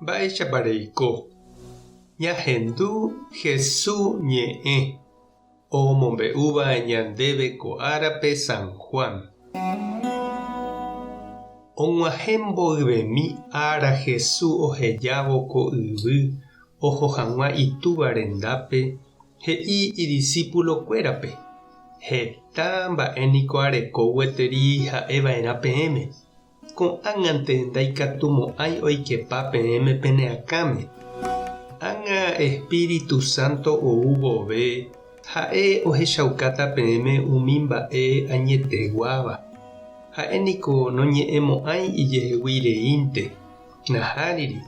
Mba'éichapareiko. Ñahendu Jesús ñe'ẽ omombe'úva ñandéve ko árape San Juan. Og̃uahẽmboyvemi ára Jesús ohejávo ko yvy oho hag̃ua itúva rendápe he'i idiscípulokuérape: heta mba'éniko areko gueteri ha'eva'erã peẽme. Ko'ág̃ante ndaikatumo'ãi oikepa peẽme peneakáme. Ág̃a Espíritu Santo ou vove ha'e ohechaukáta peẽme umi mba'e añeteguáva. Ha'éniko noñe'ẽmo'ãi ijeheguireínte. Nahániri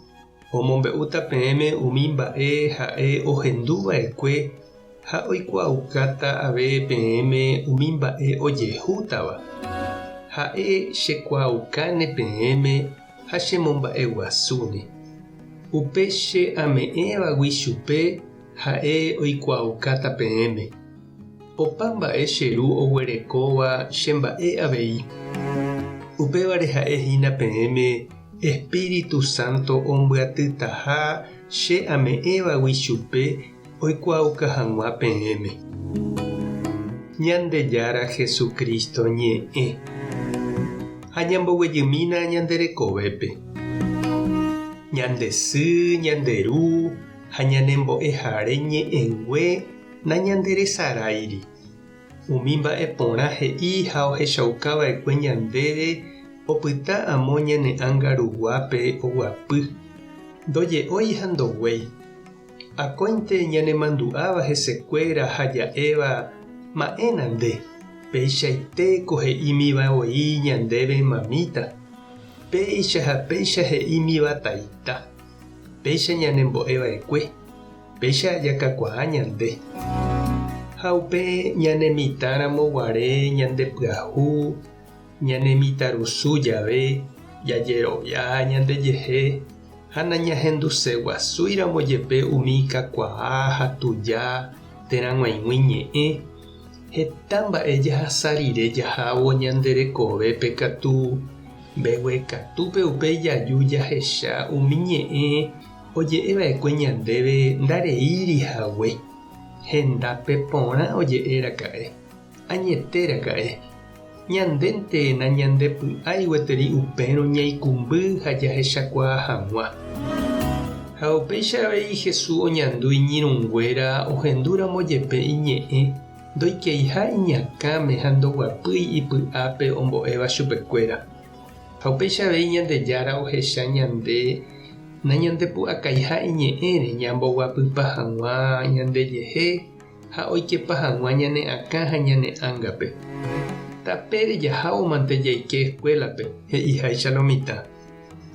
omombe'úta peẽme umi mba'e ha'e ohenduva'ekue ha oikuaukáta ave peẽme umi mba'e ojehútava. Ha'e chekuaukáne peẽme ha chemomba'eguasúne. Upe che ame'ẽvagui chupe ha'e oikuaukáta peẽme. Opa mba'e cheru oguerekóva chemba'e avei. Upévare ha'ehína peẽme Espíritu Santo ombyatytaha che ame'ẽvagui chupe oikuauka hag̃ua peẽme. Ñandejára Jesucristo ñe'ẽ ha ñamboguejymína ñanderekovépe. Ñandesy, ñanderu ha ñanembo'eháre ñe'ẽngue nañanderesaráiri. Umi mba'e porã he'i ha ohechaukava'ekue ñandéve opyta amo ñane'ãngaruguápe oguapy. Ndoje'ói ha ndoguéi. Akóinte ñanemandu'áva hesekuéra ha ja'éva ma'ẽna nde. Péichaitéko he'ímiva oi ñandéve mamita. Péicha ha péicha he'ímiva taita. Péicha ñanembo'eva'ekue. Péicha ajakakuaa ñande. Ha upe ñanemitáramo guare ñandepyahu, ñanemitarusu jave jajerovia ñandejehe ha nañahenduseguasúiramo jepe umi kakuaa ha tuja térãg̃uaig̃ui ñe'ẽ. Heta mba'e jahasarire jahávo ñanderekovépe katu mbeguekatúpe upe ijaju jahecha umi ñe'ẽ oje'eva'ekue ñandéve ndareírihague. Hendápe porã oje'éraka'e. Añetéraka'e. Ñandénte nañandepy'ái gueteri upérõ ñaikumby ha jahechakuaa hag̃ua. Ha upéicharei Jesús oñandu iñirũnguéra ohendúramo jepe iñe'ẽ ndoikeiha iñakãme ha ndoguapýi ipy'ápe ombo'éva chupekuéra. Ha upéicharei Ñandejára ohecha ñande nañandepu'akaiha iñe'ẽre ñamboguapýpa hag̃ua ñandejehe ha oikepa hag̃ua ñane'ãkã ha ñane'ãngape. Tapére jahávomante jaike escuelape, he'iháicha lo mitã.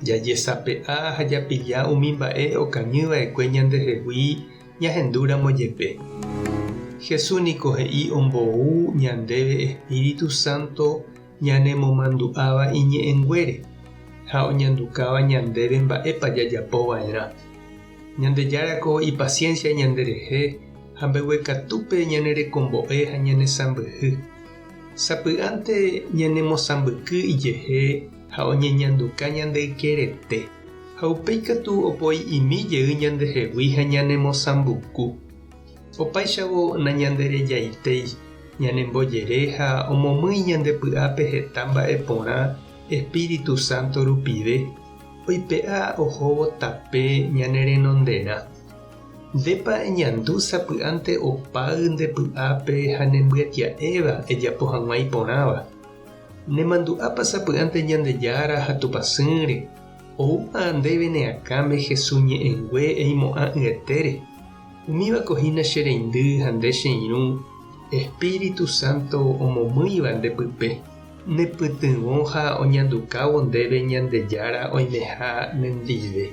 Jajesape'a ha japija umi mba'e okañyva'ekue ñandehegui ñahendúramo jepe. Jesús niko he'i ombou ñandéve Espíritu Santo ñanemomandu'áva iñe'ẽnguére ha oñandukáva ñandéve mba'épa jajapova'erã. Ñandejárako ipaciencia ñanderehe ha mbeguekatúpe ñanerekombo'e ha ñanesãmbyhy. Sapy'ánte ñanemosãmbyky ijehe ha oñeñanduka ñandeikerete. Ha upéikatu opoi imijey ñandehegui ha ñanemosãmbyku. Opáicharamo nañanderejaitéi ñanembojere ha omomýi ñandepy'ápe heta mba'e porã Espíritu Santo rupive oipe'a ohóvo tape ñanerenonderã. Ndépa eñandu sapy'ánte opáy ndepy'ápe ha nembyatia'éva ejapo hag̃ua iporãva. Nemandu'ápa sapy'ánte Ñandejára ha tupãsýre. Oúpa ndéve ne'akãme Jesús ñe'ẽngue eimo'ã yetére. Umívakohína che reindy ha nde che irũ Espíritu Santo omomýiva ndepype. Nepytyvõ ha oñandukávo ndéve Ñandejára oimeha nendive.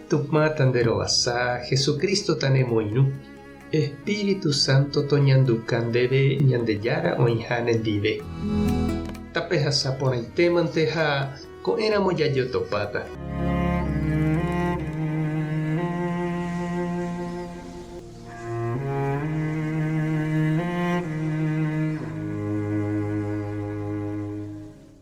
Tupã tanderovasa Jesucristo tanemoirũ. Espíritu Santo toñanduka ndéve Ñandejára oĩha nendive. Tape hasa porãitémante ha ko'ẽramo jajotopáta.